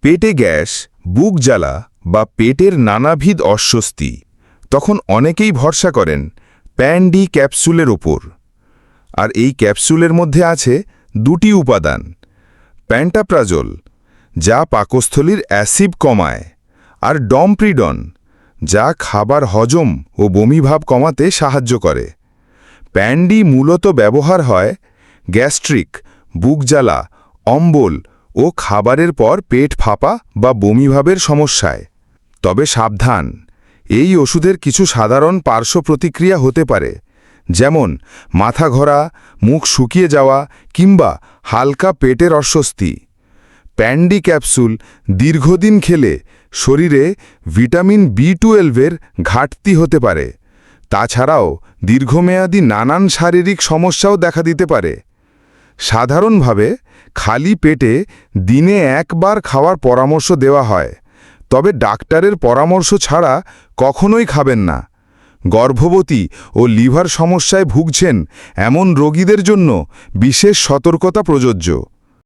পেটে গ্যাস, বুক জ্বালা বা পেটের নানাবিধ অস্বস্তি, তখন অনেকেই ভরসা করেন প্যান-ডি ক্যাপসুলের ওপর। আর এই ক্যাপসুলের মধ্যে আছে দুটি উপাদান, প্যান্টাপ্রাজোল, যা পাকস্থলীর অ্যাসিড কমায়, আর ডমপ্রিডন, যা খাবার হজম ও বমিভাব কমাতে সাহায্য করে। প্যান-ডি মূলত ব্যবহার হয় গ্যাস্ট্রিক, বুক জ্বালা, অম্বল ও খাবারের পর পেট ফাঁপা বা বমিভাবের সমস্যায়। তবে সাবধান, এই ওষুধের কিছু সাধারণ পার্শ্ব প্রতিক্রিয়া হতে পারে, যেমন মাথা ঘোরা, মুখ শুকিয়ে যাওয়া কিংবা হালকা পেটের অস্বস্তি। প্যান-ডি ক্যাপসুল দীর্ঘদিন খেলে শরীরে ভিটামিন বি12-এর ঘাটতি হতে পারে। তাছাড়াও দীর্ঘমেয়াদী নানান শারীরিক সমস্যাও দেখা দিতে পারে। সাধারণভাবে খালি পেটে দিনে একবার খাওয়ার পরামর্শ দেওয়া হয়, তবে ডাক্তারের পরামর্শ ছাড়া কখনোই খাবেন না। গর্ভবতী ও লিভার সমস্যায় ভুগছেন এমন রোগীদের জন্য বিশেষ সতর্কতা প্রযোজ্য।